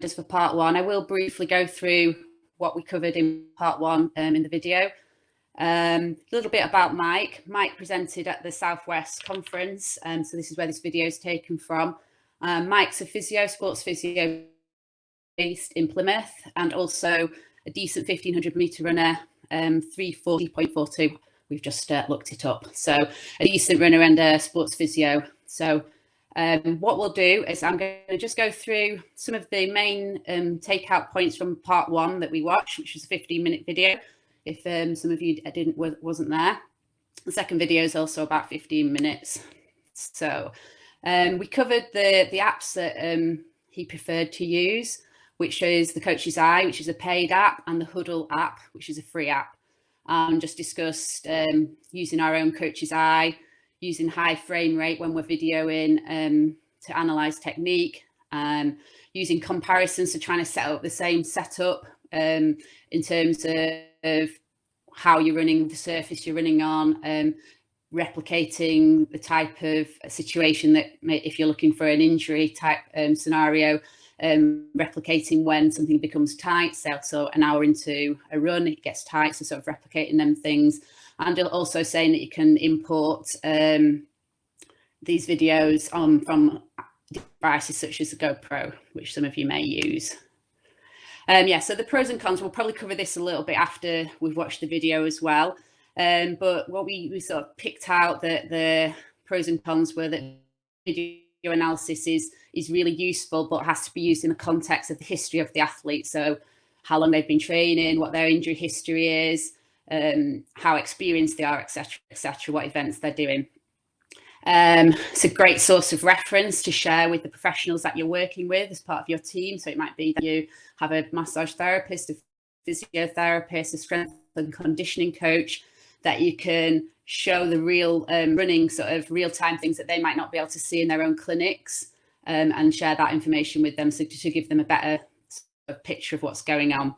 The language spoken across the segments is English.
just for part one. I will briefly go through what we covered in part one in the video. A little bit about Mike. Mike presented at the Southwest Conference, so this is where this video is taken from. Mike's a physio, sports physio based in Plymouth, and also a decent 1500 metre runner, 340.42. We've just looked it up. So a decent runner and a sports physio. So what we'll do is I'm going to just go through some of the main takeout points from part one that we watched, which was a 15-minute video. If some of you wasn't there, the second video is also about 15 minutes. So we covered the apps that he preferred to use, which is the Coach's Eye, which is a paid app, and the Huddle app, which is a free app. Just discussed using our own Coach's Eye, using high frame rate when we're videoing to analyze technique, using comparisons, so trying to set up the same setup in terms of how you're running, the surface you're running on, replicating the type of situation that if you're looking for an injury type scenario, replicating when something becomes tight, so an hour into a run it gets tight, so sort of replicating them things. And also saying that you can import these videos from devices such as the GoPro, which some of you may use. Yeah, so the pros and cons, we'll probably cover this a little bit after we've watched the video as well. But what we sort of picked out, that the pros and cons were that video analysis is really useful, but has to be used in the context of the history of the athlete. So how long they've been training, what their injury history is, how experienced they are, etc., what events they're doing. It's a great source of reference to share with the professionals that you're working with as part of your team. So it might be that you have a massage therapist, a physiotherapist, a strength and conditioning coach, that you can show the real running sort of real-time things that they might not be able to see in their own clinics, and share that information with them, so to give them a better sort of picture of what's going on.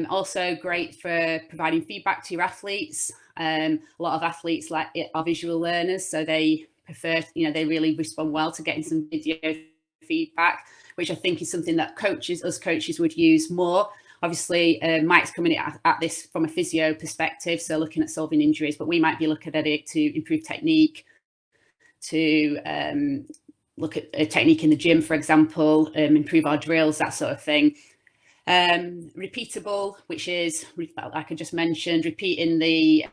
Also great for providing feedback to your athletes. A lot of athletes are visual learners, so they prefer, they really respond well to getting some video feedback, which I think is something that us coaches would use more. Obviously, Mike's coming at this from a physio perspective, so looking at solving injuries, but we might be looking at it to improve technique, to look at a technique in the gym, for example, improve our drills, that sort of thing. Repeatable, which is, like I just mentioned, repeating the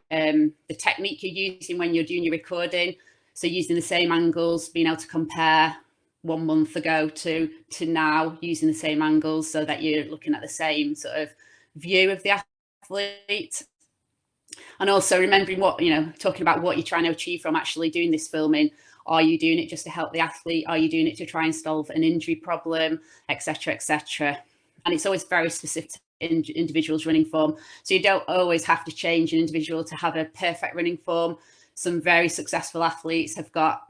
technique you're using when you're doing your recording. So using the same angles, being able to compare 1 month ago to now, using the same angles, so that you're looking at the same sort of view of the athlete. And also remembering what, talking about what you're trying to achieve from actually doing this filming. Are you doing it just to help the athlete? Are you doing it to try and solve an injury problem, etc., etc.? And it's always very specific to individuals' running form. So you don't always have to change an individual to have a perfect running form. Some very successful athletes have got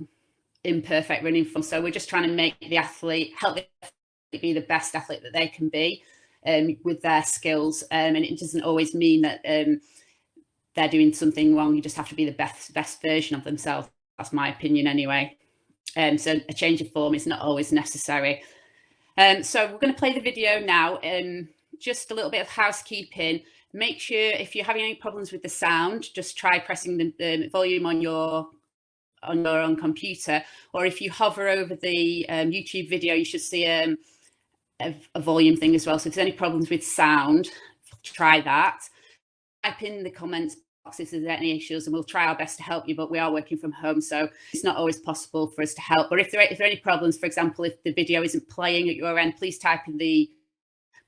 imperfect running form. So we're just trying to make the athlete, help the athlete be the best athlete that they can be with their skills. And it doesn't always mean that they're doing something wrong. You just have to be the best version of themselves. That's my opinion anyway. So a change of form is not always necessary. So we're going to play the video now. Just a little bit of housekeeping. Make sure if you're having any problems with the sound, just try pressing the volume on your own computer, or if you hover over the YouTube video, you should see a volume thing as well. So if there's any problems with sound, try that. Type in the comments box if there's any issues, and we'll try our best to help you, but we are working from home, so it's not always possible for us to help. But if there are any problems, for example, if the video isn't playing at your end, please type in the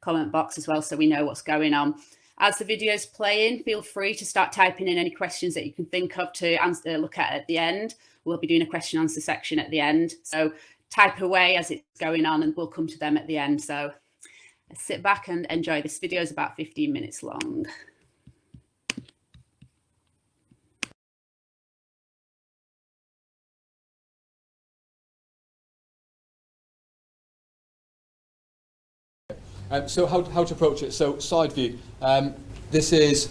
comment box as well, so we know what's going on. As the video is playing, feel free to start typing in any questions that you can think of to look at the end. We'll be doing a question answer section at the end. So type away as it's going on, and we'll come to them at the end. So sit back and enjoy. This video is about 15 minutes long. So how to approach it? So side view. This is,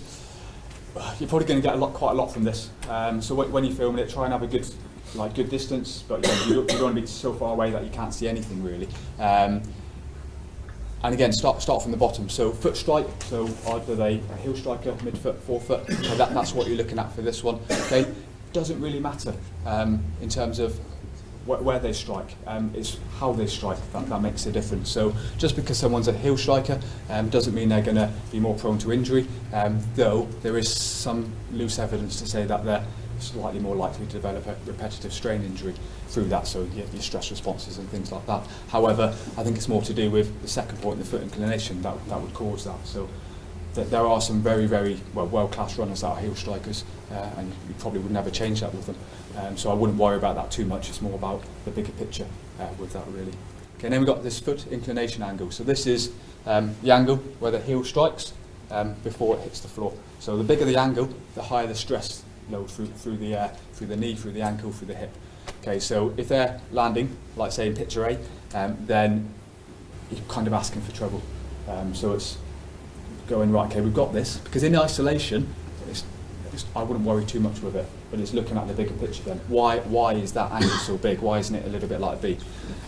you're probably going to get quite a lot from this. So when you're filming it, try and have a good distance, but you don't want to be so far away that you can't see anything really. and again, start from the bottom. So foot strike, so either a heel striker, mid-foot, forefoot, so that's what you're looking at for this one. Okay, doesn't really matter in terms of where they strike, it's how they strike that makes a difference. So just because someone's a heel striker doesn't mean they're going to be more prone to injury, though there is some loose evidence to say that they're slightly more likely to develop a repetitive strain injury through that, so your stress responses and things like that. However, I think it's more to do with the second point, the foot inclination, that would cause that. So there are some very, very world-class runners that are heel strikers, and you probably would never change that with them. So I wouldn't worry about that too much. It's more about the bigger picture with that, really. Okay, and then we've got this foot inclination angle. So this is the angle where the heel strikes before it hits the floor. So the bigger the angle, the higher the stress load through the knee, through the ankle, through the hip. Okay, so if they're landing, like say in picture A, then you're kind of asking for trouble. So it's going, right, okay, we've got this, because in isolation, I wouldn't worry too much with it, but it's looking at the bigger picture then. Why is that angle so big? Why isn't it a little bit like B?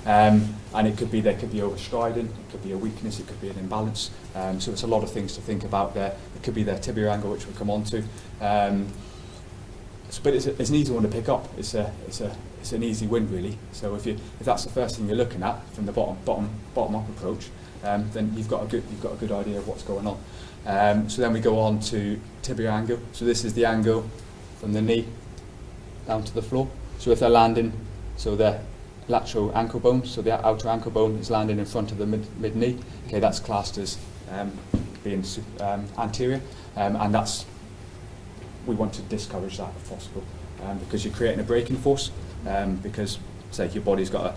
And it could be, there could be overstriding, it could be a weakness, it could be an imbalance. So it's a lot of things to think about there. It could be their tibia angle, which we'll come on to. But it's an easy one to pick up. It's an easy win, really. So if that's the first thing you're looking at from the bottom up approach, then you've got a good idea of what's going on. So then we go on to tibia angle. So this is the angle from the knee down to the floor. So if they're landing, so their lateral ankle bone, so the outer ankle bone is landing in front of the mid knee. Okay, that's classed as being anterior, and we want to discourage that if possible, because you're creating a braking force, because say your body's got an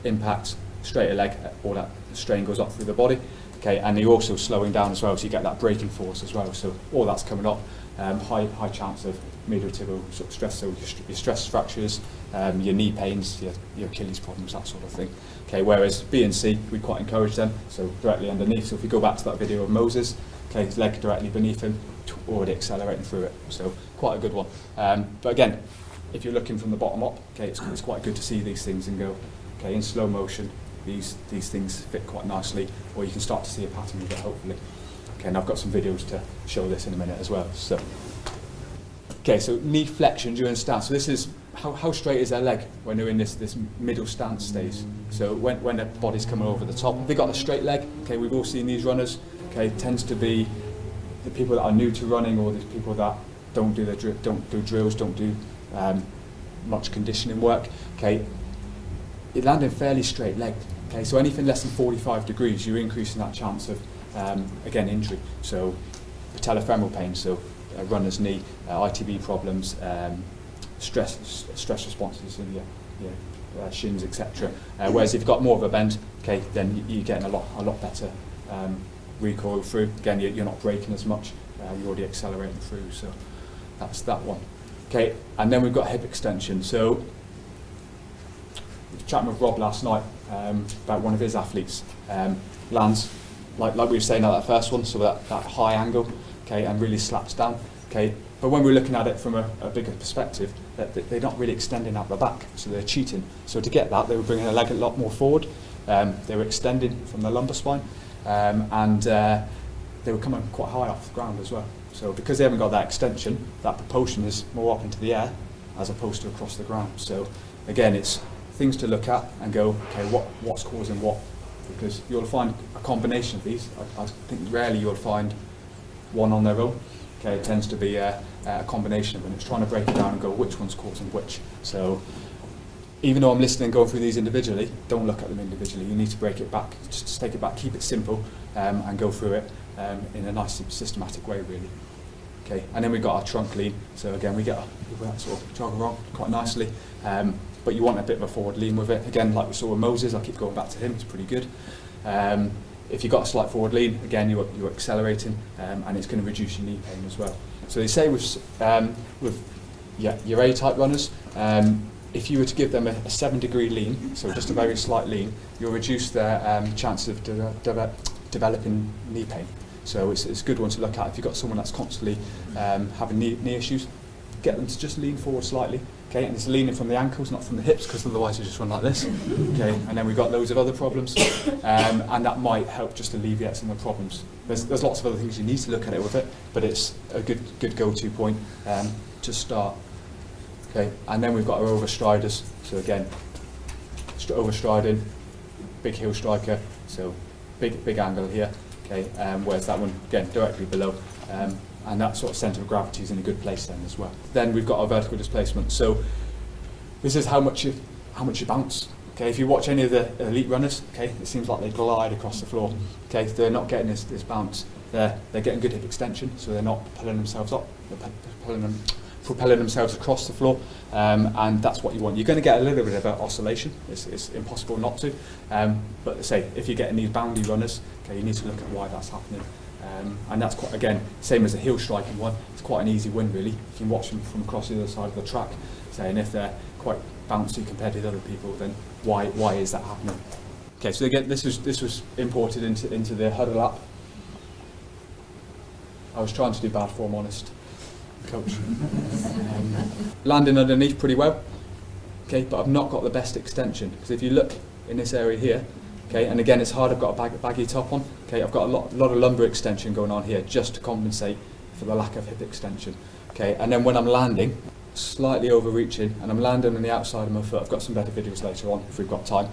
impact, straight a leg, all that strain goes up through the body, okay, and you're also slowing down as well, so you get that braking force as well. So all that's coming up, high chance of medial tibial sort of stress, so your stress fractures, your knee pains, your Achilles problems, that sort of thing. Okay, whereas B and C, we quite encourage them, so directly underneath. So if we go back to that video of Moses, okay, his leg directly beneath him, already accelerating through it, so quite a good one. But again, if you're looking from the bottom up, okay, it's quite good to see these things and go, okay, in slow motion, these things fit quite nicely, or you can start to see a pattern with it, hopefully. Okay, and I've got some videos to show this in a minute as well. So, okay, so knee flexion during stance. So this is how straight is their leg when they're in this middle stance stage. So when their body's coming over the top, if they've got a straight leg, okay, we've all seen these runners. Okay, it tends to be the people that are new to running, or the people that don't do drills, don't do much conditioning work. Okay, you're landing fairly straight legged. Okay, so anything less than 45 degrees, you're increasing that chance of again injury. So patellofemoral pain, so runner's knee, ITB problems, stress responses in your shins, etc. Whereas if you've got more of a bend, okay, then you're getting a lot better recoil through. Again, you're not braking as much, you're already accelerating through, so that's that one. Okay, and then we've got hip extension. So I was chatting with Rob last night about one of his athletes, lands like we were saying at that first one, so that high angle, okay, and really slaps down, okay. But when we're looking at it from a bigger perspective, they're not really extending out the back, so they're cheating. So to get that, they were bringing their leg a lot more forward, they were extending from the lumbar spine, and they were coming quite high off the ground as well. So because they haven't got that extension, that propulsion is more up into the air as opposed to across the ground. So again, it's things to look at and go, okay, what's causing what? Because you'll find a combination of these. I think rarely you'll find one on their own. Okay, it tends to be a combination of them. It's trying to break it down and go which one's causing which. So even though I'm listening and going through these individually, don't look at them individually. You need to break it back, just take it back, keep it simple, and go through it in a nice systematic way, really. Okay, and then we've got our trunk lean. So again, we get that sort of jog along quite nicely, but you want a bit of a forward lean with it. Again, like we saw with Moses, I'll keep going back to him, it's pretty good. If you've got a slight forward lean, again, you're accelerating, and it's going to reduce your knee pain as well. So they say with your A-type runners, if you were to give them a 7-degree lean, so just a very slight lean, you'll reduce their chances of developing knee pain. So it's a good one to look at. If you've got someone that's constantly having knee issues, get them to just lean forward slightly, okay, okay, and it's leaning from the ankles, not from the hips, because otherwise you just run like this, okay, and then we've got loads of other problems, and that might help just alleviate some of the problems. There's lots of other things you need to look at it with it, but it's a good go-to point to start. Okay, and then we've got our overstriders. So again, overstriding, big heel striker, so big angle here. Okay, whereas that one again directly below, and that sort of centre of gravity is in a good place then as well. Then we've got our vertical displacement. So this is how much you bounce. Okay, if you watch any of the elite runners, okay, it seems like they glide across the floor. Okay, they're not getting this bounce. They're getting good hip extension, so they're not pulling themselves up. They're propelling themselves across the floor, and that's what you want. You're going to get a little bit of an oscillation. It's impossible not to. But say if you're getting these boundy runners, okay, you need to look at why that's happening. And that's quite, again, same as a heel striking one. It's quite an easy win really. If you watch them from across the other side of the track, saying if they're quite bouncy compared to other people, then why is that happening? Okay, so again, this was imported into the huddle app. I was trying to do bad form, honest, coach. Landing underneath pretty well, okay, but I've not got the best extension, because if you look in this area here, okay, and again it's hard, I've got a baggy top on, okay, I've got a lot of lumbar extension going on here just to compensate for the lack of hip extension, okay, and then when I'm landing, slightly overreaching, and I'm landing on the outside of my foot. I've got some better videos later on if we've got time,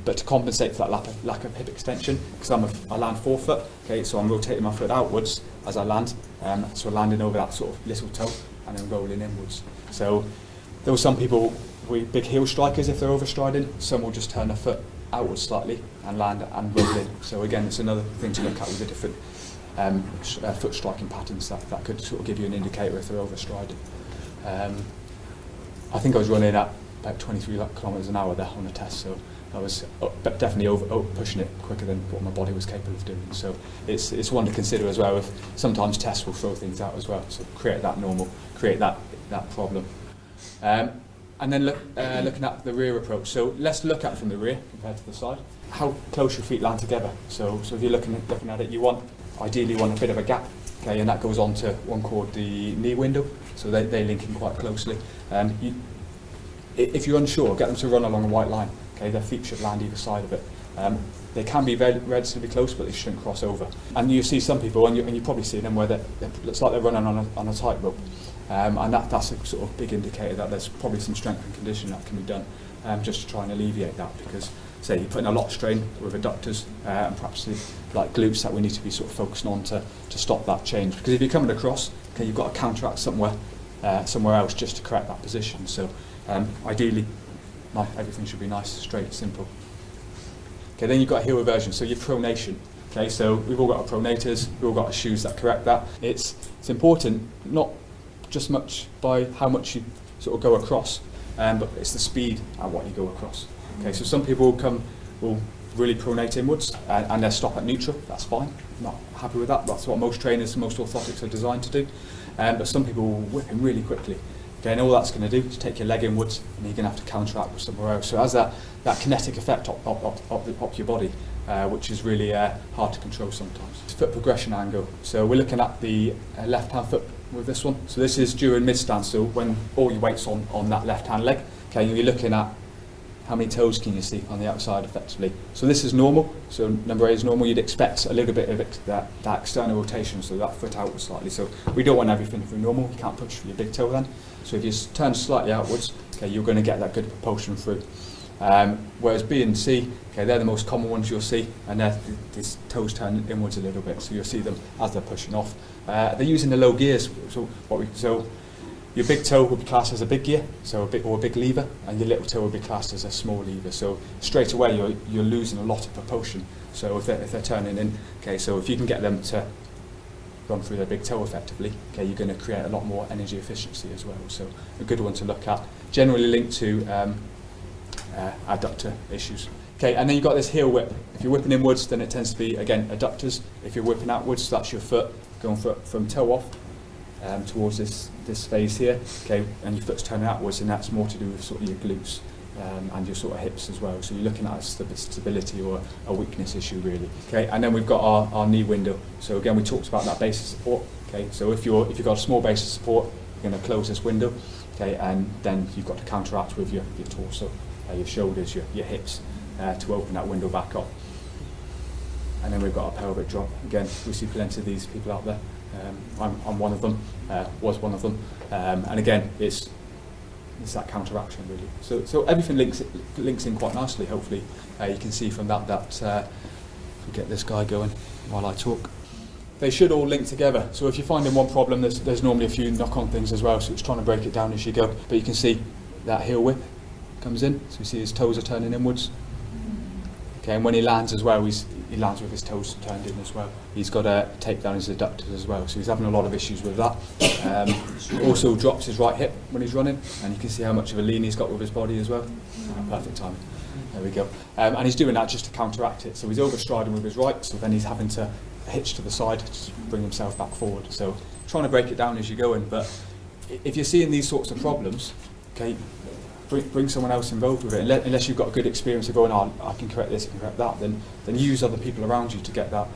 but to compensate for that lack of hip extension, because I land forefoot, okay, so I'm rotating my foot outwards as I land, so landing over that sort of little toe and then rolling inwards. So there were some people with big heel strikers, if they're overstriding, some will just turn their foot outwards slightly and land and roll in. So again, it's another thing to look at with the different foot striking patterns that could sort of give you an indicator if they're overstriding. I think I was running at about 23 kilometres an hour there on the test, so I was definitely over pushing it quicker than what my body was capable of doing. So it's one to consider as well. If sometimes tests will throw things out as well, so create that normal, create that problem. And then looking at the rear approach. So let's look at from the rear compared to the side. How close your feet land together. So if you're looking at it, you ideally want a bit of a gap. Okay, and that goes on to one called the knee window. So they link in quite closely. If you're unsure, get them to run along a white line. Okay, their feet should land either side of it. They can be relatively close, but they shouldn't cross over. And you see some people, and you probably see them, where it looks like they're running on a tightrope. And that's a sort of big indicator that there's probably some strength and conditioning that can be done just to try and alleviate that, because say you're putting a lot of strain with adductors and perhaps like glutes that we need to be sort of focusing on to stop that change. Because if you're coming across, okay, you've got to counteract somewhere else just to correct that position. So ideally, everything should be nice, straight, simple. Okay, then you've got a heel reversion, so your pronation. Okay, so we've all got our pronators, we've all got our shoes that correct that. It's important, not just much by how much you sort of go across, but it's the speed at what you go across. Okay, so some people will really pronate inwards and they'll stop at neutral. That's fine. I'm not happy with that. That's what most trainers, most orthotics are designed to do. But some people will whip in really quickly. Okay, and all that's going to do is take your leg inwards, and you're going to have to counteract with somewhere else. So it has that kinetic effect up your body, which is really hard to control sometimes. It's foot progression angle. So we're looking at the left-hand foot with this one. So this is during mid-stance, so when all your weight's on that left-hand leg. Okay, you're looking at how many toes can you see on the outside effectively. So this is normal, so number 8 is normal. You'd expect a little bit of that external rotation, so that foot outwards slightly. So we don't want everything through normal, you can't push your big toe then. So if you turn slightly outwards, okay, you're going to get that good propulsion through. Whereas B and C, okay, they're the most common ones you'll see, and these toes turn inwards a little bit, so you'll see them as they're pushing off. They're using the low gears, so your big toe would be classed as a big gear, so a big lever, and your little toe would be classed as a small lever. So straight away you're losing a lot of propulsion. So if they're turning in, okay, so if you can get them to run through their big toe effectively, okay, you're going to create a lot more energy efficiency as well. So a good one to look at, generally linked to adductor issues. Okay, and then you've got this heel whip. If you're whipping inwards, then it tends to be, again, adductors. If you're whipping outwards, that's your foot going from toe off towards this phase here, okay, and your foot's turning outwards, and that's more to do with sort of your glutes and your sort of hips as well. So you're looking at a stability or a weakness issue really. Okay, and then we've got our knee window. So again, we talked about that base of support. Okay, so if you've got a small base of support, you're going to close this window. okay, and then you've got to counteract with your torso, your shoulders, your hips, to open that window back up. And then we've got a pelvic drop. Again, we see plenty of these people out there. I'm one of them, was one of them, and again, it's that counteraction really. So everything links in quite nicely. Hopefully, you can see from that we'll get this guy going while I talk. They should all link together. So if you're finding one problem, there's normally a few knock-on things as well. So it's trying to break it down as you go. But you can see that heel whip comes in. So you see his toes are turning inwards. Okay, and when he lands as well, he lands with his toes turned in as well. He's got to take down his adductors as well. So he's having a lot of issues with that. Also drops his right hip when he's running, and you can see how much of a lean he's got with his body as well. Perfect timing. There we go. And he's doing that just to counteract it. So he's overstriding with his right, so then he's having to hitch to the side to bring himself back forward. So trying to break it down as you're going, but if you're seeing these sorts of problems, okay, bring someone else involved with it. Unless you've got a good experience of going, oh, I can correct this, I can correct that, then use other people around you to get that,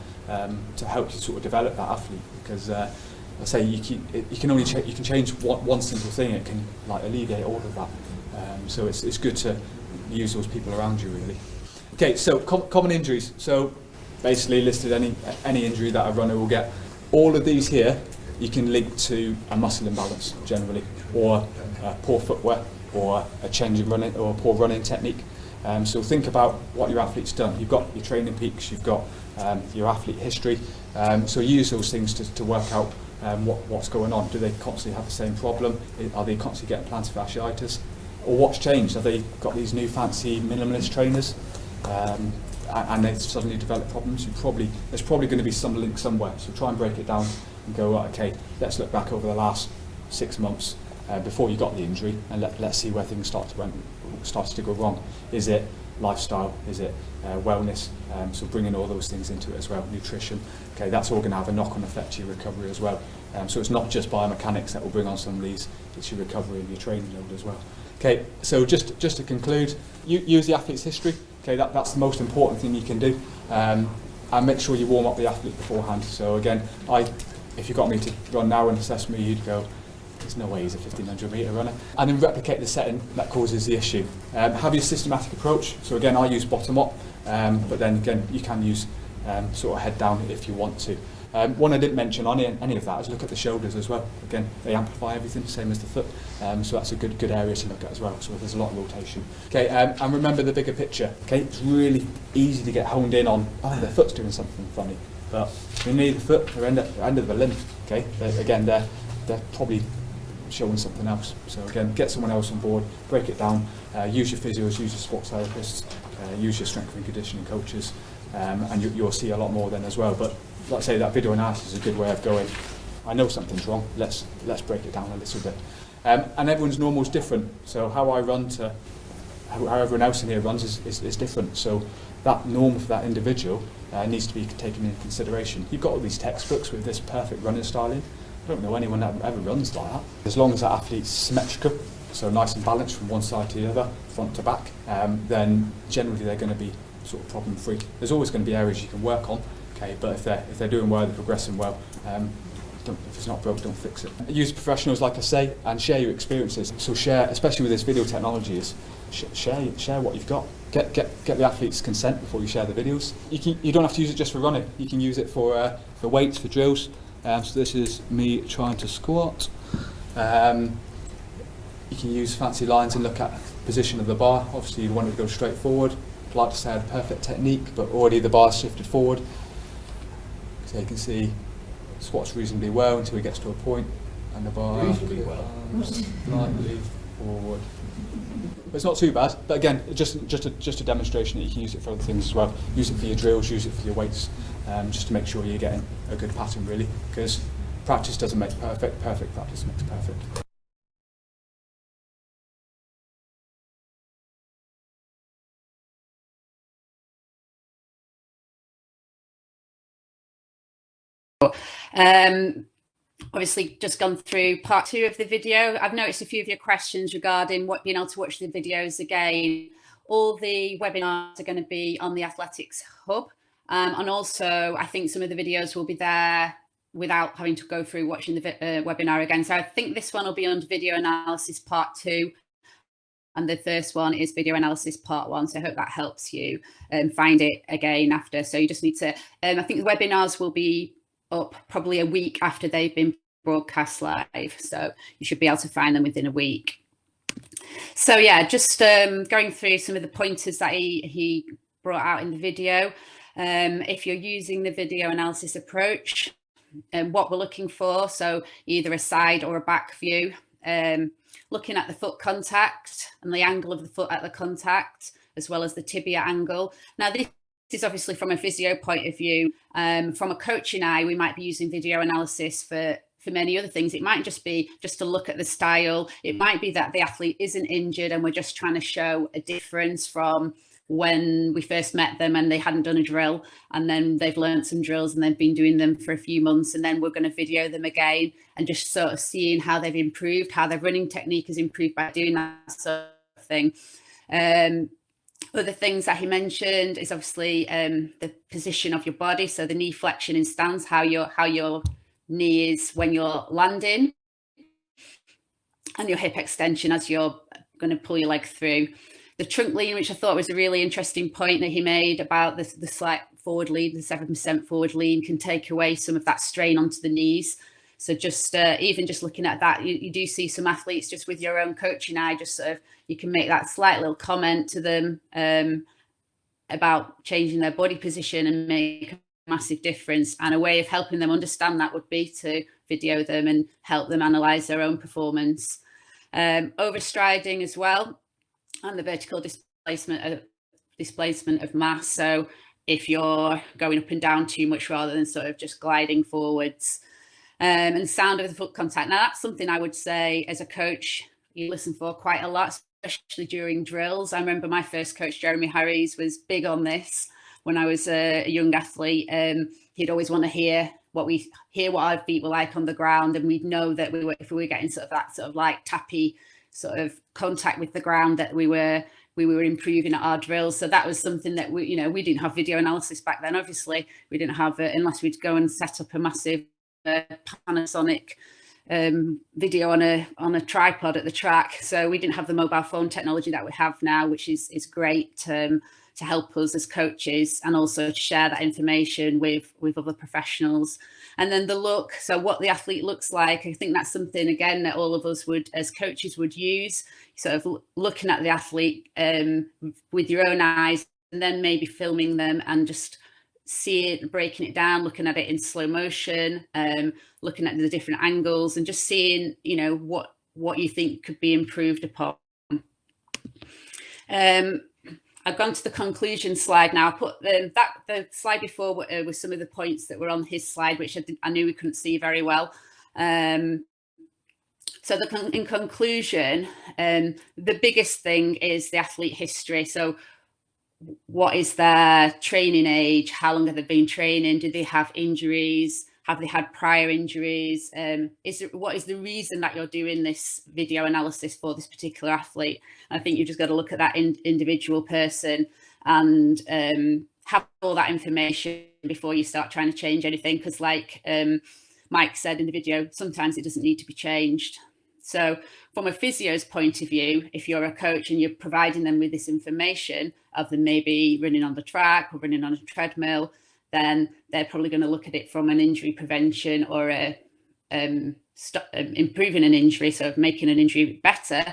to help you sort of develop that athlete. Because I say you can change one simple thing, it can like alleviate all of that. So it's good to use those people around you really. Okay, so common injuries. So basically listed any injury that a runner will get. All of these here you can link to a muscle imbalance generally, or poor footwear, or a change in running, or a poor running technique. So think about what your athlete's done. You've got your training peaks, you've got your athlete history. So use those things to work out what's going on. Do they constantly have the same problem? Are they constantly getting plantar fasciitis? Or what's changed? Have they got these new fancy minimalist trainers? And they suddenly develop problems? There's probably going to be some link somewhere. So try and break it down and go, right, okay, let's look back over the last 6 months before you got the injury, and let's see where things started to go wrong. Is it lifestyle? Is it wellness? So bringing all those things into it as well. Nutrition. Okay, that's all going to have a knock-on effect to your recovery as well. So it's not just biomechanics that will bring on some of these. It's your recovery and your training load as well. Okay, so just to conclude, use the athlete's history. Okay, that's the most important thing you can do, and make sure you warm up the athlete beforehand. So again, if you got me to run now and assess me, you'd go, there's no way he's a 1500 metre runner. And then replicate the setting that causes the issue. Have your systematic approach. So again, I use bottom up, but then again, you can use sort of head down if you want to. One I didn't mention on any of that is look at the shoulders as well. Again, they amplify everything, same as the foot. So that's a good area to look at as well. So there's a lot of rotation. Okay, and remember the bigger picture. Okay, it's really easy to get honed in on, oh, their foot's doing something funny. But you need the foot, they're end of the limb. Okay, they're probably showing something else. So again, get someone else on board, break it down, use your physios, use your sports therapists, use your strength and conditioning coaches, and you'll see a lot more then as well. But like I say, that video analysis is a good way of going, I know something's wrong, let's break it down a little bit. And everyone's normal is different, so how I run to how everyone else in here runs is different. So that norm for that individual needs to be taken into consideration. You've got all these textbooks with this perfect running styling. I don't know anyone that ever runs like that. As long as that athlete's symmetrical, so nice and balanced from one side to the other, front to back, then generally they're going to be sort of problem free. There's always going to be areas you can work on, okay, but if they're doing well, they're progressing well, if it's not broke, don't fix it. Use professionals, like I say, and share your experiences. So share, especially with this video technology, is share what you've got. Get the athlete's consent before you share the videos. You don't have to use it just for running. You can use it for weights, for drills. So this is me trying to squat. You can use fancy lines and look at position of the bar. Obviously you want it to go straight forward. I'd like to say I had a perfect technique, but already the bar's shifted forward. So you can see squats reasonably well until he gets to a point, and the bar reasonably well, slightly forward. But it's not too bad. But again, just a demonstration that you can use it for other things as well. Use it for your drills, use it for your weights, just to make sure you're getting a good pattern really. Because practice doesn't make perfect. Perfect practice makes perfect. Obviously just gone through part 2 of the video. I've noticed a few of your questions regarding being able to watch the videos again. All the webinars are going to be on the Athletics Hub, and also I think some of the videos will be there without having to go through watching the webinar again. So I think this one will be under video analysis part 2. And the first one is video analysis part 1. So I hope that helps you find it again after. So you just need to, I think the webinars will be up probably a week after they've been broadcast live. So you should be able to find them within a week. So yeah, just going through some of the pointers that he brought out in the video. If you're using the video analysis approach, what we're looking for, so either a side or a back view, looking at the foot contact and the angle of the foot at the contact, as well as the tibia angle. Now, this is obviously from a physio point of view. From a coaching eye, we might be using video analysis for many other things. It might just be just to look at the style. It might be that the athlete isn't injured and we're just trying to show a difference from when we first met them and they hadn't done a drill, and then they've learned some drills and they've been doing them for a few months, and then we're going to video them again and just sort of seeing how they've improved, how their running technique has improved by doing that sort of thing. Other things that he mentioned is obviously the position of your body, so the knee flexion and stance, how your knee is when you're landing, and your hip extension as you're going to pull your leg through. The trunk lean, which I thought was a really interesting point that he made about the slight forward lean, the 7% forward lean can take away some of that strain onto the knees. So just even just looking at that, you do see some athletes just with your own coaching eye, just sort of, you can make that slight little comment to them about changing their body position and make a massive difference. And a way of helping them understand that would be to video them and help them analyze their own performance. Overstriding as well, and the vertical displacement of mass. So if you're going up and down too much rather than sort of just gliding forwards. And sound of the foot contact. Now, that's something I would say as a coach, you listen for quite a lot, especially during drills. I remember my first coach, Jeremy Harries, was big on this when I was a young athlete. He'd always want to hear what our feet were like on the ground, and we'd know that if we were getting sort of that sort of like tappy sort of contact with the ground, that we were improving at our drills. So that was something that we didn't have video analysis back then. Obviously, we didn't have it unless we'd go and set up a massive Panasonic video on a tripod at the track. So we didn't have the mobile phone technology that we have now, which is great to help us as coaches, and also to share that information with other professionals. And then the look, so what the athlete looks like, I think that's something, again, that all of us would, as coaches, would use, sort of looking at the athlete with your own eyes, and then maybe filming them and just see it, breaking it down, looking at it in slow motion, looking at the different angles, and just seeing, what you think could be improved upon. I've gone to the conclusion slide now. I put the slide before with some of the points that were on his slide, which I knew we couldn't see very well. So in conclusion, the biggest thing is the athlete history. So what is their training age? How long have they been training? Do they have injuries? Have they had prior injuries? What is the reason that you're doing this video analysis for this particular athlete? I think you've just got to look at that individual person and have all that information before you start trying to change anything. Because like Mike said in the video, sometimes it doesn't need to be changed. So from a physio's point of view, if you're a coach and you're providing them with this information of them maybe running on the track or running on a treadmill, then they're probably going to look at it from an injury prevention or improving an injury, so making an injury better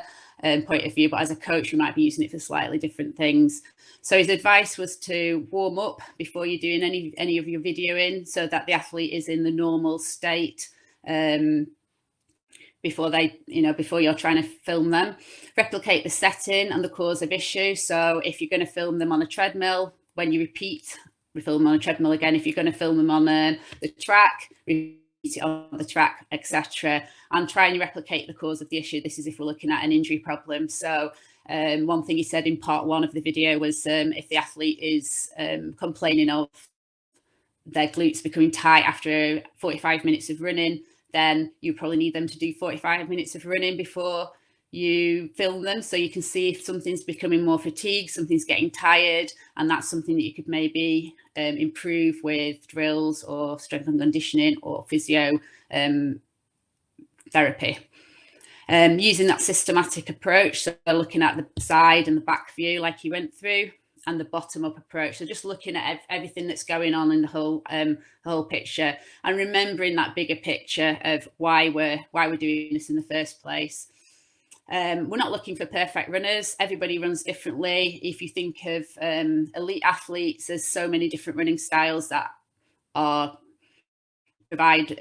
point of view. But as a coach, you might be using it for slightly different things. So his advice was to warm up before you're doing any of your videoing, so that the athlete is in the normal state before you're trying to film them. Replicate the setting and the cause of issue. So if you're going to film them on a treadmill, when you repeat, we film on a treadmill again. If you're going to film them on the track, repeat it on the track, etc. And try and replicate the cause of the issue. This is if we're looking at an injury problem. So one thing he said in part 1 of the video was if the athlete is complaining of their glutes becoming tight after 45 minutes of running, then you probably need them to do 45 minutes of running before you film them so you can see if something's becoming more fatigued, something's getting tired, and that's something that you could maybe improve with drills or strength and conditioning or physio therapy. Using that systematic approach, so looking at the side and the back view like you went through, and the bottom up approach, so just looking at everything that's going on in the whole picture, and remembering that bigger picture of why we're doing this in the first place. We're not looking for perfect runners. Everybody runs differently. If you think of elite athletes, there's so many different running styles that provide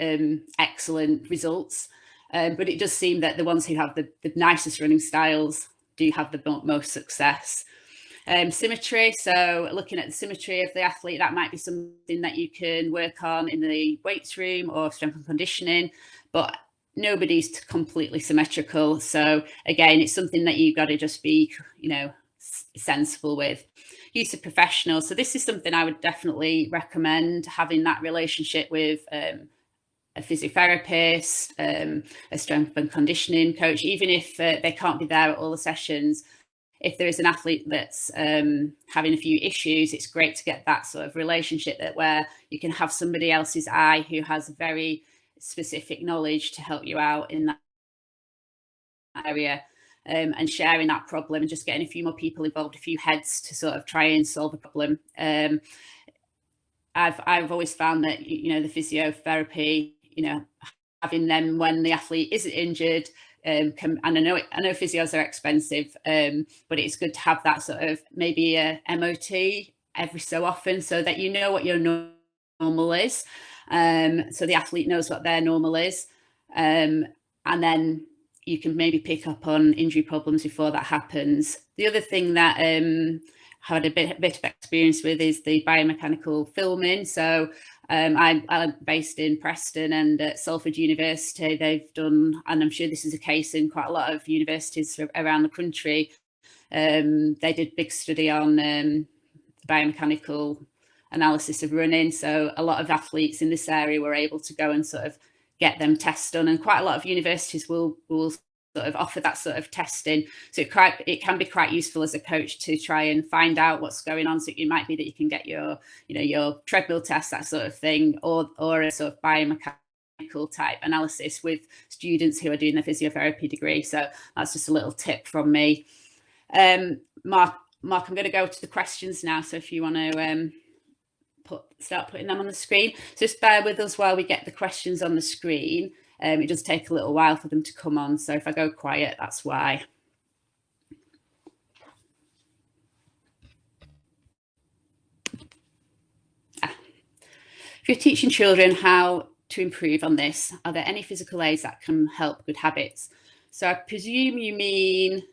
excellent results. But it does seem that the ones who have the nicest running styles do have the most success. Symmetry, so looking at the symmetry of the athlete, that might be something that you can work on in the weights room or strength and conditioning, but nobody's completely symmetrical. So again, it's something that you've got to just be, sensible with. Use of professionals. So this is something I would definitely recommend, having that relationship with a physiotherapist, a strength and conditioning coach, even if they can't be there at all the sessions. If there is an athlete that's having a few issues, it's great to get that sort of relationship where you can have somebody else's eye who has very specific knowledge to help you out in that area, and sharing that problem and just getting a few more people involved, a few heads to sort of try and solve a problem. I've always found that, the physiotherapy, having them when the athlete isn't injured, and I know physios are expensive, but it's good to have that sort of maybe a MOT every so often, so that you know what your normal is, so the athlete knows what their normal is, and then you can maybe pick up on injury problems before that happens. The other thing that I had a bit of experience with is the biomechanical filming. So I'm based in Preston, and at Salford University, they've done, and I'm sure this is a case in quite a lot of universities around the country, they did a big study on biomechanical analysis of running. So a lot of athletes in this area were able to go and sort of get them tests done, and quite a lot of universities will sort of offer that sort of testing. So it can be quite useful as a coach to try and find out what's going on. So it might be that you can get your treadmill test, that sort of thing, or a sort of biomechanical type analysis with students who are doing the physiotherapy degree. So that's just a little tip from me. Mark, I'm going to go to the questions now. So if you want to start putting them on the screen. So just bear with us while we get the questions on the screen. It does take a little while for them to come on. So if I go quiet, that's why. If you're teaching children how to improve on this, are there any physical aids that can help good habits? So I presume you mean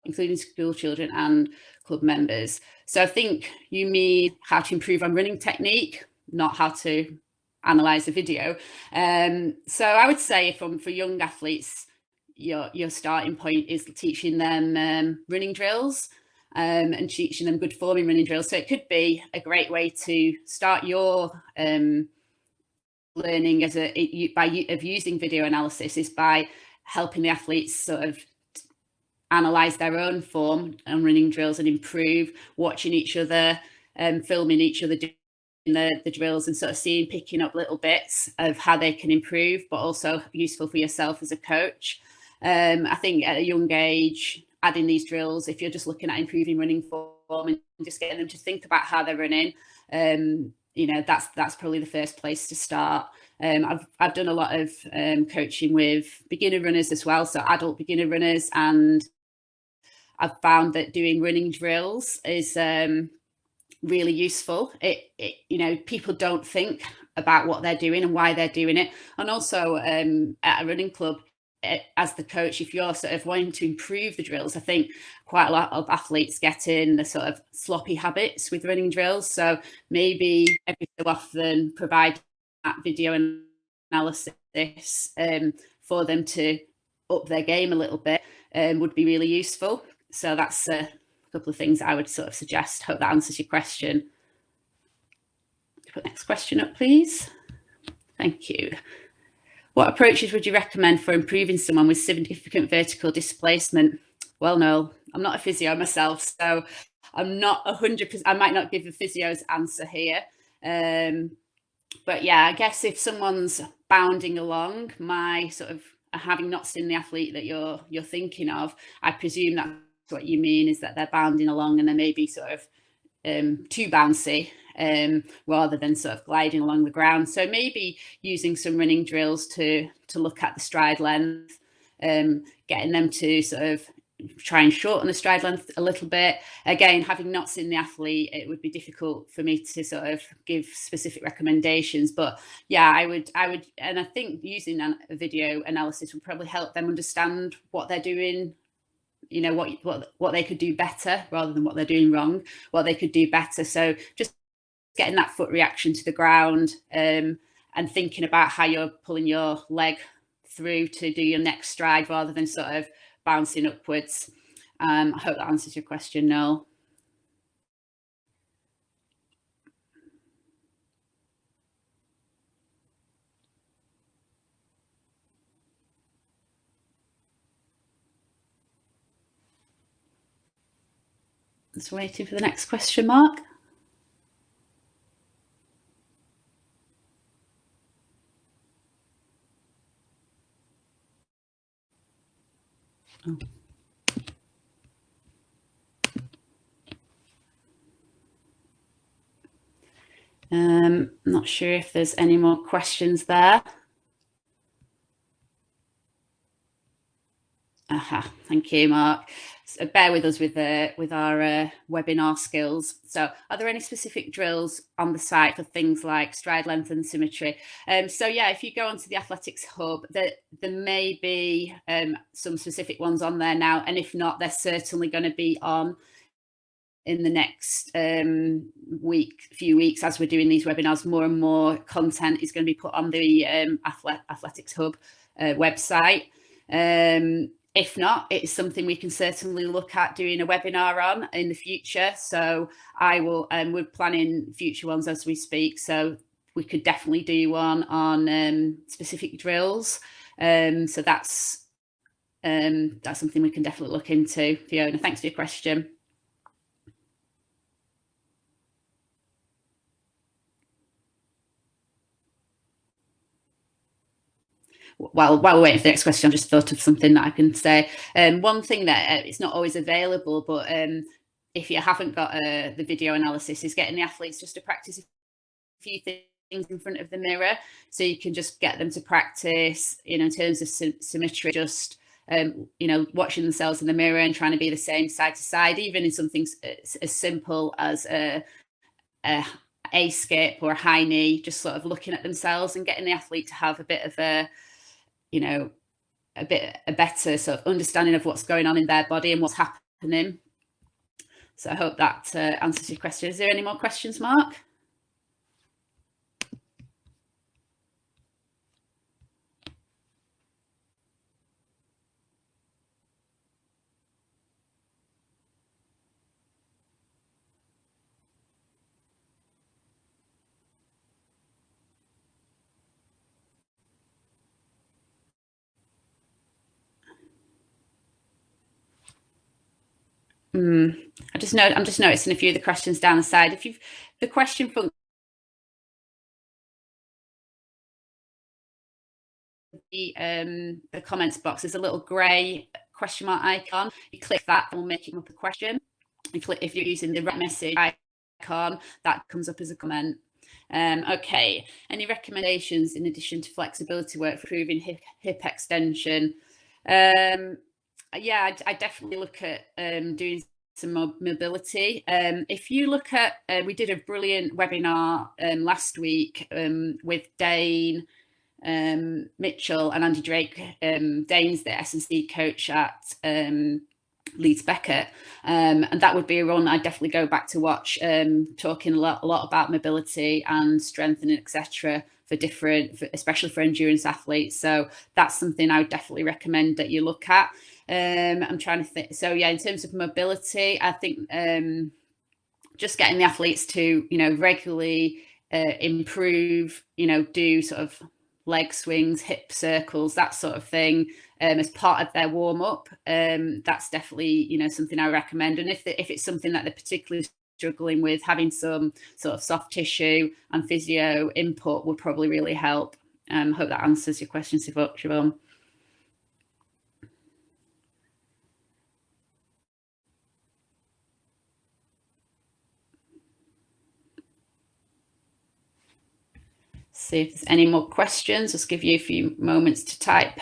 including school children and club members. So I think you mean how to improve on running technique, not how to analyze a video. So I would say for young athletes, your starting point is teaching them running drills, and teaching them good form in running drills. So it could be a great way to start your learning of using video analysis is by helping the athletes sort of analyze their own form and running drills and improve, watching each other, filming each other doing the drills, and sort of picking up little bits of how they can improve, but also useful for yourself as a coach. I think at a young age, adding these drills, if you're just looking at improving running form and just getting them to think about how they're running, that's probably the first place to start. I've done a lot of coaching with beginner runners as well, so adult beginner runners, and I've found that doing running drills is really useful. People don't think about what they're doing and why they're doing it. And also at a running club, as the coach, if you're sort of wanting to improve the drills, I think quite a lot of athletes get in the sort of sloppy habits with running drills. So maybe every so often provide that video analysis for them to up their game a little bit would be really useful. So that's a couple of things I would sort of suggest. Hope that answers your question. Put the next question up, please. Thank you. What approaches would you recommend for improving someone with significant vertical displacement? Well, Noel, I'm not a physio myself, so I'm not 100%. I might not give the physio's answer here. But yeah, I guess if someone's bounding along, my sort of having not seen the athlete that you're thinking of, I presume that's what you mean, is that they're bounding along and they may be sort of too bouncy rather than sort of gliding along the ground. So maybe using some running drills to look at the stride length, getting them to sort of try and shorten the stride length a little bit. Again, having not seen the athlete, it would be difficult for me to sort of give specific recommendations. But yeah, I would, and I think using a video analysis would probably help them understand what they're doing, you know, what they could do better rather than what they're doing wrong, what they could do better. So just getting that foot reaction to the ground, and thinking about how you're pulling your leg through to do your next stride rather than sort of bouncing upwards. I hope that answers your question, Noel. Just waiting for the next question, Mark. Oh. Not sure if there's any more questions there. Thank you, Mark. So bear with us with our webinar skills. So are there any specific drills on the site for things like stride length and symmetry? So yeah, if you go onto the Athletics Hub, there may be some specific ones on there now, and if not, they're certainly going to be on in the next few weeks as we're doing these webinars. More and more content is going to be put on the Athletics Hub website. If not, it's something we can certainly look at doing a webinar on in the future. So I will, we're planning future ones as we speak. So we could definitely do one on specific drills. So that's something we can definitely look into. Fiona, thanks for your question. While we're waiting for the next question, I just thought of something that I can say. One thing that it's not always available, but if you haven't got the video analysis, is getting the athletes just to practice a few things in front of the mirror, so you can just get them to practice, you know, in terms of symmetry, just you know, watching themselves in the mirror and trying to be the same side to side, even in something as simple as a skip or a high knee, just sort of looking at themselves and getting the athlete to have a bit of a, you know, a better sort of understanding of what's going on in their body and what's happening. So I hope that answers your question. Is there any more questions, Mark? I'm just noticing a few of the questions down the side. If you've the question function, the comments box, there's a little grey question mark icon. You click that, and we'll make it up a question. If you're using the red message icon, that comes up as a comment. Okay. Any recommendations in addition to flexibility work for improving hip extension? Yeah, I definitely look at doing some mobility. If you look at, we did a brilliant webinar last week with Dane Mitchell and Andy Drake. Dane's the S&C coach at Leeds Beckett, and that would be a run I'd definitely go back to watch, talking a lot about mobility and strengthening, etc., especially for endurance athletes. So that's something I would definitely recommend that you look at. I'm trying to think. So yeah, in terms of mobility, I think just getting the athletes to, you know, regularly improve, you know, do sort of leg swings, hip circles, that sort of thing, as part of their warm up. That's definitely, you know, something I recommend. And if it's something that they're particularly struggling with, having some sort of soft tissue and physio input would probably really help. Hope that answers your question, Siobhan. See if there's any more questions. Just give you a few moments to type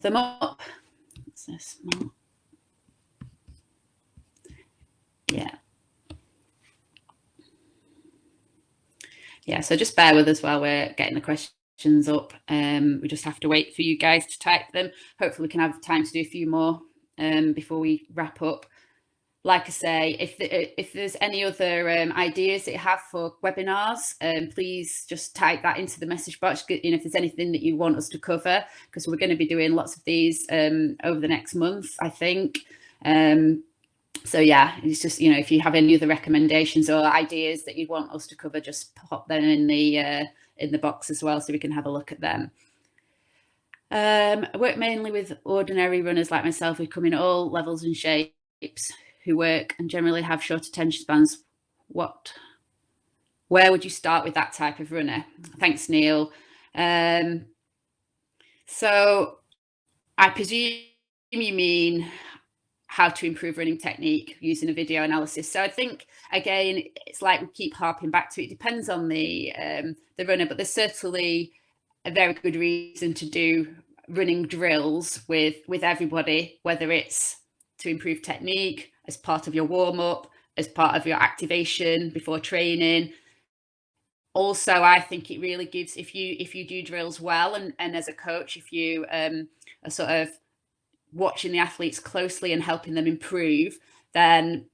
them up. What's this? Yeah. Yeah, so just bear with us while we're getting the questions up. We just have to wait for you guys to type them. Hopefully we can have time to do a few more before we wrap up. Like I say, if there's any other ideas that you have for webinars, please just type that into the message box. You know, if there's anything that you want us to cover, because we're going to be doing lots of these over the next month, I think. So yeah, it's just, you know, if you have any other recommendations or ideas that you want us to cover, just pop them in the box as well, so we can have a look at them. I work mainly with ordinary runners like myself who come in all levels and shapes, who work and generally have short attention spans. Where would you start with that type of runner? Thanks, Neil. So I presume you mean how to improve running technique using a video analysis. So I think, again, it's like we keep harping back to it. It depends on the runner, but there's certainly a very good reason to do running drills with everybody, whether it's to improve technique, as part of your warm-up, as part of your activation before training. Also, I think it really gives, if you do drills well, and as a coach, if you are sort of watching the athletes closely and helping them improve, then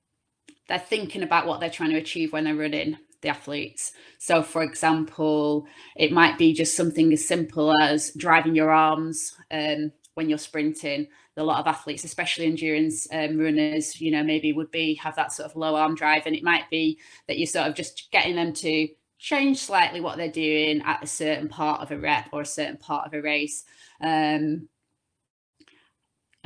they're thinking about what they're trying to achieve when they're running, the athletes. So for example, it might be just something as simple as driving your arms when you're sprinting. A lot of athletes, especially endurance runners, you know, maybe have that sort of low arm drive, and it might be that you're sort of just getting them to change slightly what they're doing at a certain part of a rep or a certain part of a race. I'm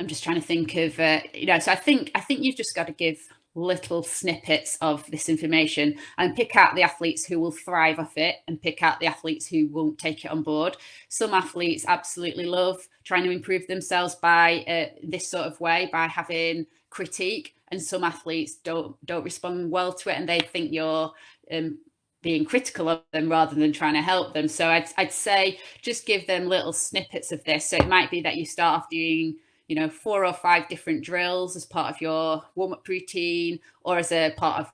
just trying to think of, you know, so I think you've just got to give little snippets of this information and pick out the athletes who will thrive off it and pick out the athletes who won't take it on board. Some athletes absolutely love trying to improve themselves by this sort of way, by having critique, and some athletes don't respond well to it, and they think you're being critical of them rather than trying to help them. So I'd say just give them little snippets of this. So it might be that you start off doing, you know, 4 or 5 different drills as part of your warm-up routine, or as a part of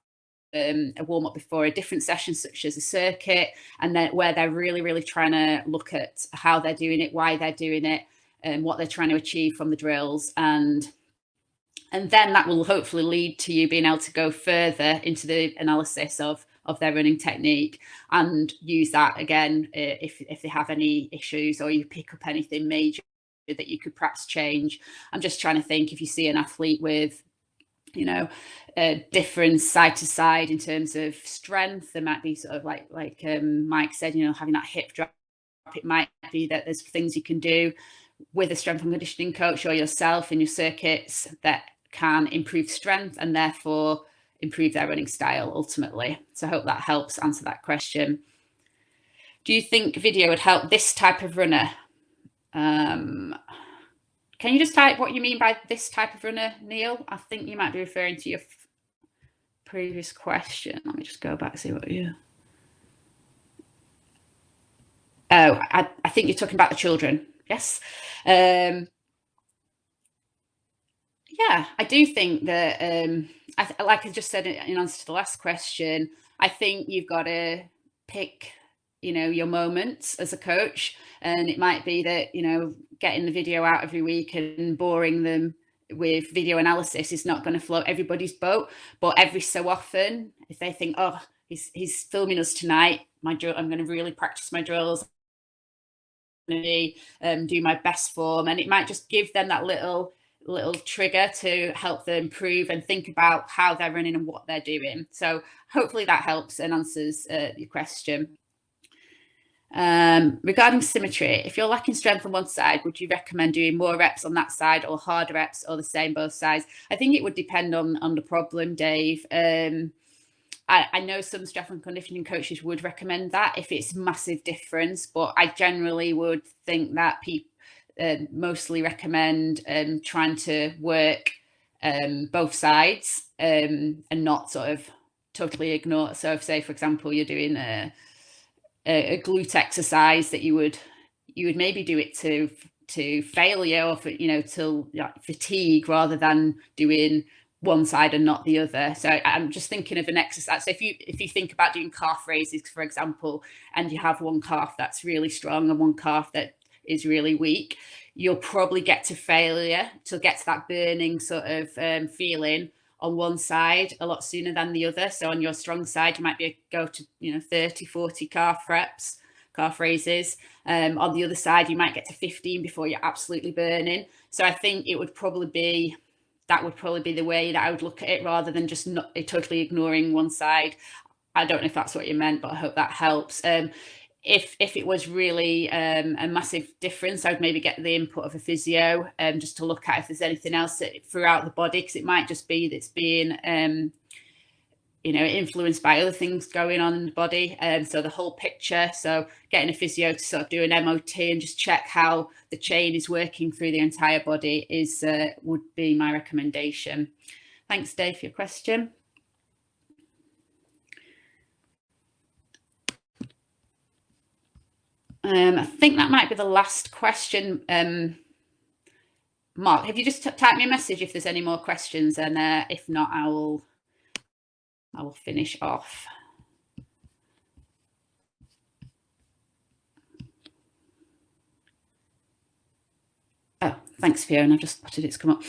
a warm-up before a different session, such as a circuit, and then where they're really trying to look at how they're doing it, why they're doing it, and what they're trying to achieve from the drills. And then that will hopefully lead to you being able to go further into the analysis of their running technique, and use that again if they have any issues, or you pick up anything major that you could perhaps change. I'm just trying to think, if you see an athlete with, you know, difference side to side in terms of strength, there might be sort of like Mike said, you know, having that hip drop. It might be that there's things you can do with a strength and conditioning coach or yourself in your circuits that can improve strength and therefore improve their running style ultimately. So I hope that helps answer that question. Do you think video would help this type of runner? Can you just type what you mean by this type of runner, Neil? I think you might be referring to your previous question. Let me just go back and see what you... Oh, I think you're talking about the children. Yes. Yeah, I do think that, like I just said in answer to the last question, I think you've got to pick, you know, your moments as a coach. And it might be that, you know, getting the video out every week and boring them with video analysis is not going to float everybody's boat. But every so often, if they think, oh, he's filming us tonight, I'm going to really practice my drills, do my best form, and it might just give them that little trigger to help them improve and think about how they're running and what they're doing. So hopefully that helps and answers your question. Regarding symmetry, if you're lacking strength on one side, would you recommend doing more reps on that side or harder reps or the same both sides? I think it would depend on the problem, Dave. I know some strength and conditioning coaches would recommend that if it's massive difference, but I generally would think that people mostly recommend trying to work both sides and not sort of totally ignore. So, if, say, for example, you're doing a glute exercise that you would maybe do it to failure or till fatigue rather than doing one side and not the other. So I'm just thinking of an exercise. So if you think about doing calf raises, for example, and you have one calf that's really strong and one calf that is really weak, you'll probably get to failure to get to that burning sort of feeling on one side a lot sooner than the other. So on your strong side, you might be go to 30, 40 calf reps, calf raises. On the other side, you might get to 15 before you're absolutely burning. So I think it would probably be the way that I would look at it, rather than just not totally ignoring one side. I don't know if that's what you meant, but I hope that helps. If it was really a massive difference, I would maybe get the input of a physio just to look at if there's anything else throughout the body, because it might just be that it's being influenced by other things going on in the body. So the whole picture. So getting a physio to sort of do an MOT and just check how the chain is working through the entire body would be my recommendation. Thanks, Dave, for your question. I think that might be the last question. Mark, have you just typed me a message if there's any more questions? And if not, I will finish off. Oh, thanks, Fiona. I've just spotted it's come up.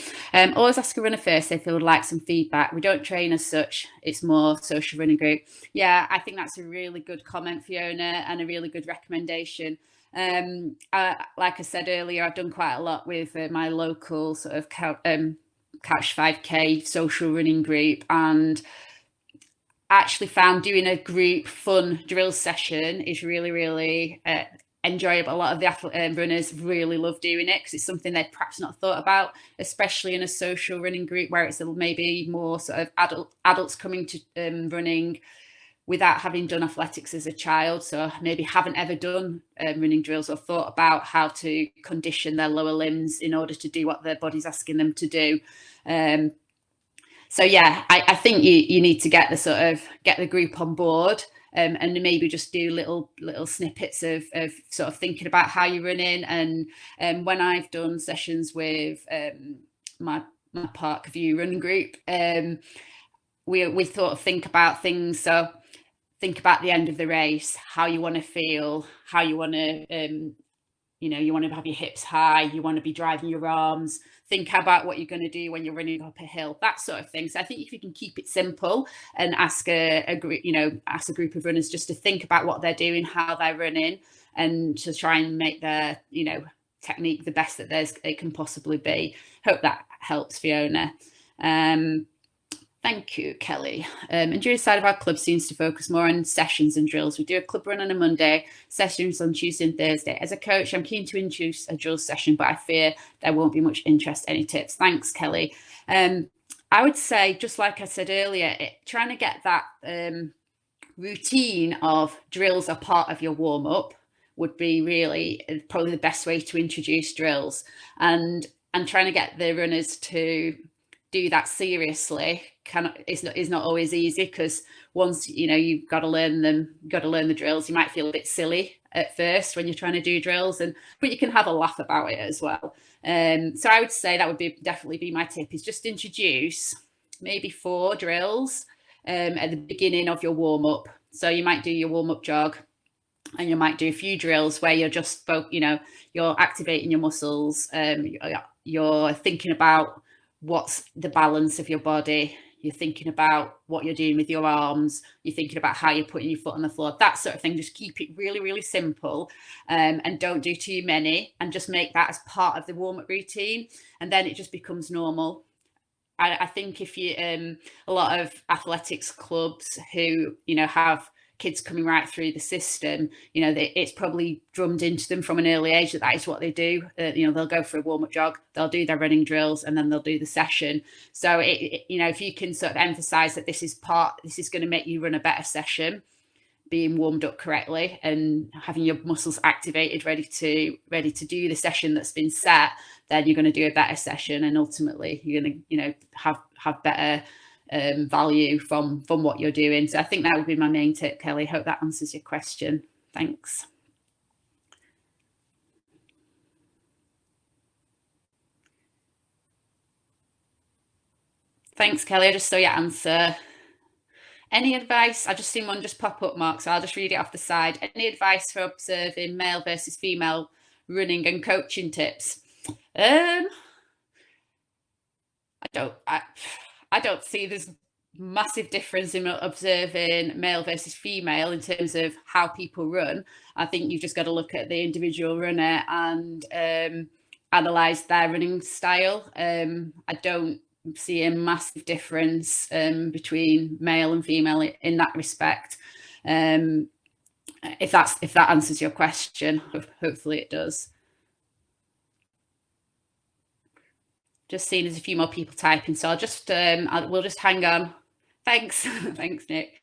Always ask a runner first if they would like some feedback. We don't train as such. It's more social running group. Yeah, I think that's a really good comment, Fiona, and a really good recommendation. Like I said earlier, I've done quite a lot with my local sort of Couch 5K social running group, and actually found doing a group fun drill session is really, really enjoyable. A lot of the runners really love doing it because it's something they've perhaps not thought about, especially in a social running group where it's maybe more sort of adults coming to running without having done athletics as a child, so maybe haven't ever done running drills or thought about how to condition their lower limbs in order to do what their body's asking them to do. So yeah, I think you need to get the group on board. And maybe just do little snippets of sort of thinking about how you're running. And when I've done sessions with my Park View running group, we sort of think about things. So think about the end of the race, how you want to feel, how you want to you want to have your hips high, you want to be driving your arms, think about what you're going to do when you're running up a hill, that sort of thing. So I think if you can keep it simple and ask a group of runners just to think about what they're doing, how they're running, and to try and make their technique the best that it can possibly be. Hope that helps, Fiona. Thank you, Kelly. Endurance side of our club seems to focus more on sessions and drills. We do a club run on a Monday, sessions on Tuesday and Thursday. As a coach, I'm keen to introduce a drill session, but I fear there won't be much interest. Any tips? Thanks, Kelly. I would say, just like I said earlier, trying to get that routine of drills are part of your warm-up would be really probably the best way to introduce drills, and trying to get the runners to do that seriously is not always easy, because once you've got to learn the drills, you might feel a bit silly at first when you're trying to do drills, but you can have a laugh about it as well. So I would say that would definitely be my tip, is just introduce maybe 4 drills at the beginning of your warm-up. So you might do your warm-up jog, and you might do a few drills where you're just you're activating your muscles, you're thinking about what's the balance of your body, you're thinking about what you're doing with your arms, you're thinking about how you're putting your foot on the floor, that sort of thing. Just keep it really, really simple, and don't do too many, and just make that as part of the warm-up routine, and then it just becomes normal. I think if you a lot of athletics clubs who have kids coming right through the system, it's probably drummed into them from an early age that is what they do. They'll go for a warm-up jog, they'll do their running drills, and then they'll do the session. So if you can sort of emphasize that this is going to make you run a better session, being warmed up correctly and having your muscles activated, ready to do the session that's been set, then you're going to do a better session, and ultimately you're going to have better value from what you're doing. So I think that would be my main tip, Kelly. Hope that answers your question. Thanks. Thanks, Kelly. I just saw your answer. Any advice? I just seen one just pop up, Mark, so I'll just read it off the side. Any advice for observing male versus female running and coaching tips? I don't see there's massive difference in observing male versus female in terms of how people run. I think you've just got to look at the individual runner and analyze their running style. I don't see a massive difference between male and female in that respect. If that answers your question, hopefully it does. Just seeing there's a few more people typing, so we'll just hang on. Thanks. Thanks, Nick.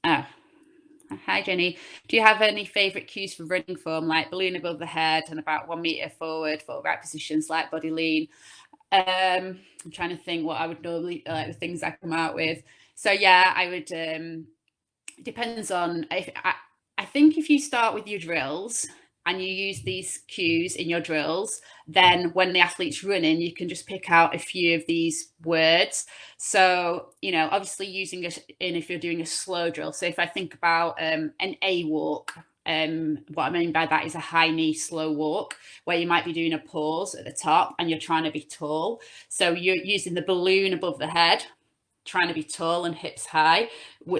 Oh, hi, Jenny. Do you have any favourite cues for running form, like balloon above the head and about 1 metre forward for right positions, like body lean? I'm trying to think what I would normally, like the things I come out with. So yeah, I would, depends on, I think if you start with your drills and you use these cues in your drills, then when the athlete's running, you can just pick out a few of these words. So, obviously if you're doing a slow drill. So if I think about an A walk, what I mean by that is a high knee slow walk, where you might be doing a pause at the top and you're trying to be tall. So you're using the balloon above the head, trying to be tall and hips high,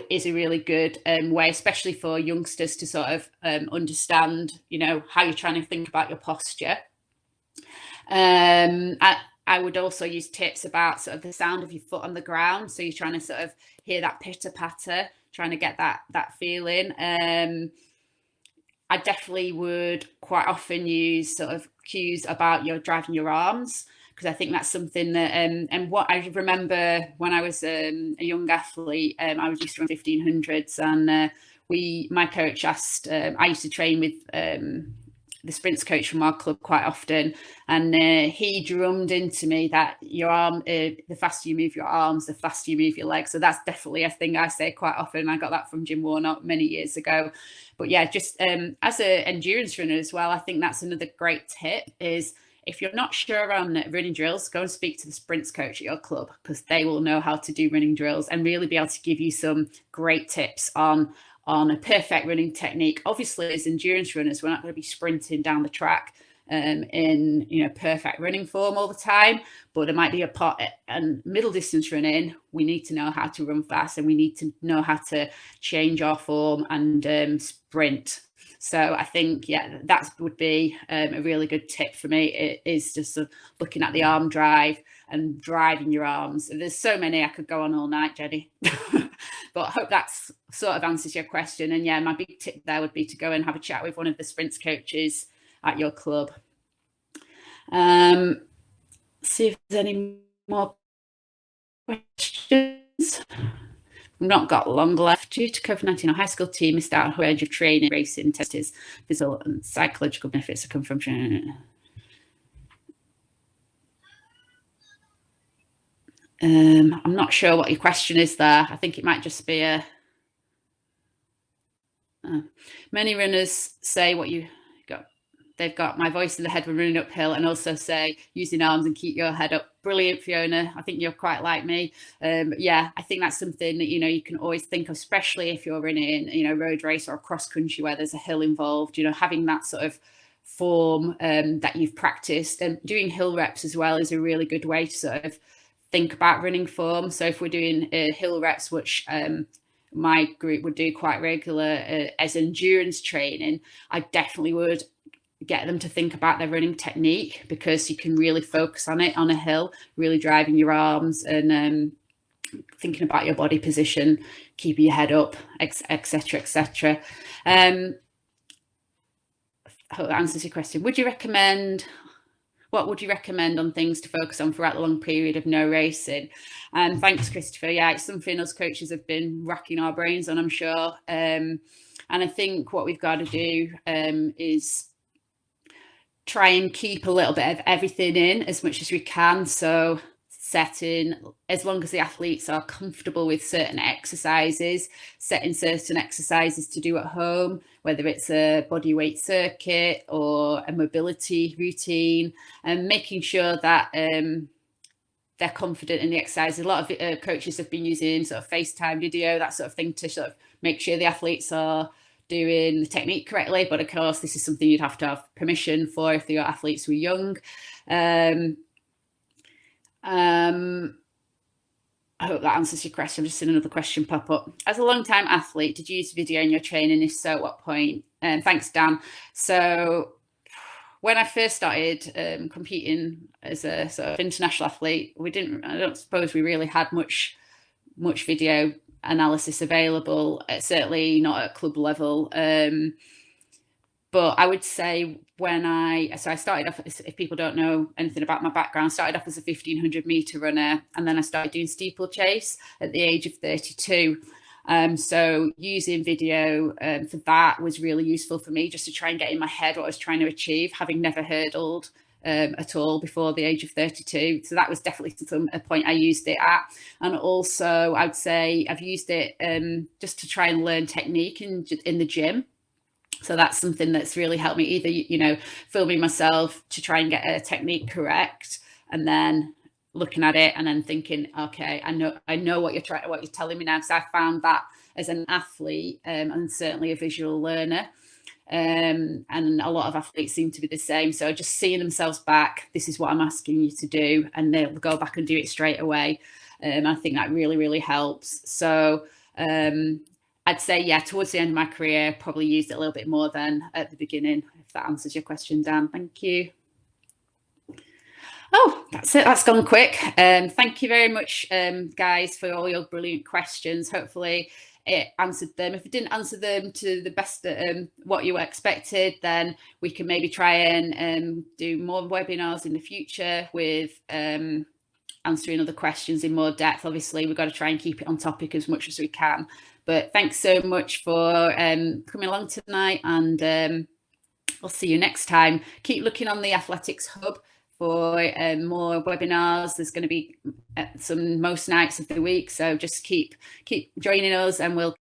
is a really good way, especially for youngsters, to sort of understand, how you're trying to think about your posture. I would also use tips about sort of the sound of your foot on the ground. So you're trying to sort of hear that pitter patter, trying to get that feeling. I definitely would quite often use sort of cues about your driving your arms, because I think that's something that, and what I remember when I was a young athlete, I was used to run 1500s, and my coach asked, I used to train with the sprints coach from our club quite often, and he drummed into me that your arm, the faster you move your arms, the faster you move your legs. So that's definitely a thing I say quite often. I got that from Jim Warnock many years ago. But yeah, just as an endurance runner as well, I think that's another great tip is, if you're not sure on running drills, go and speak to the sprints coach at your club, because they will know how to do running drills and really be able to give you some great tips on a perfect running technique. Obviously, as endurance runners, we're not going to be sprinting down the track in perfect running form all the time, but there might be a part and middle distance running. We need to know how to run fast, and we need to know how to change our form and sprint. So I think, yeah, that would be a really good tip for me. It is just looking at the arm drive and driving your arms. There's so many, I could go on all night, Jenny. But I hope that sort of answers your question. And yeah, my big tip there would be to go and have a chat with one of the sprints coaches at your club. See if there's any more questions. We've not got long left. Due to COVID-19, our high school team missed out on a range of training, racing, tests, physical and psychological benefits that come from training. I'm not sure what your question is there. I think it might just be many runners say what you got. They've got my voice in the head when running uphill, and also say using arms and keep your head up. Brilliant, Fiona. I think you're quite like me. Yeah, I think that's something that, you can always think of, especially if you're running, road race or a cross country where there's a hill involved, having that sort of form that you've practiced. And doing hill reps as well is a really good way to sort of think about running form. So if we're doing hill reps, which my group would do quite regular as endurance training, I definitely would get them to think about their running technique, because you can really focus on it on a hill, really driving your arms and thinking about your body position, keeping your head up, etc., etc. I hope that answers your question. What would you recommend on things to focus on throughout the long period of no racing? Thanks, Christopher. Yeah, it's something us coaches have been racking our brains on, I'm sure. And I think what we've got to do is try and keep a little bit of everything in as much as we can. So setting, as long as the athletes are comfortable with certain exercises, setting certain exercises to do at home, whether it's a body weight circuit or a mobility routine, and making sure that they're confident in the exercise. A lot of coaches have been using sort of FaceTime video, that sort of thing, to sort of make sure the athletes are doing the technique correctly. But of course, this is something you'd have to have permission for if your athletes were young. I hope that answers your question. I'm just seeing another question pop up. As a long-time athlete, did you use video in your training? If so, at what point? Thanks, Dan. So when I first started competing as a sort of international athlete, I don't suppose we really had much video analysis available, certainly not at club level. But I would say I started off, if people don't know anything about my background, started off as a 1500 meter runner, and then I started doing steeplechase at the age of 32. So using video for that was really useful for me, just to try and get in my head what I was trying to achieve, having never hurdled at all before the age of 32. So that was definitely a point I used it at. And also I'd say I've used it just to try and learn technique in the gym. So that's something that's really helped me, either, filming myself to try and get a technique correct, and then looking at it and then thinking, okay, I know what you're telling me now, because I found that as an athlete and certainly a visual learner. And a lot of athletes seem to be the same. So just seeing themselves back, this is what I'm asking you to do, and they'll go back and do it straight away. I think that really, really helps. So I'd say, yeah, towards the end of my career, probably used it a little bit more than at the beginning, if that answers your question, Dan. Thank you. Oh, that's it. That's gone quick. Thank you very much, guys, for all your brilliant questions. Hopefully it answered them. If it didn't answer them to the best what you expected, then we can maybe try and do more webinars in the future with answering other questions in more depth. Obviously, we've got to try and keep it on topic as much as we can. But thanks so much for coming along tonight, and I'll see you next time. Keep looking on the Athletics Hub for more webinars. There's going to be some most nights of the week, so just keep joining us, and we'll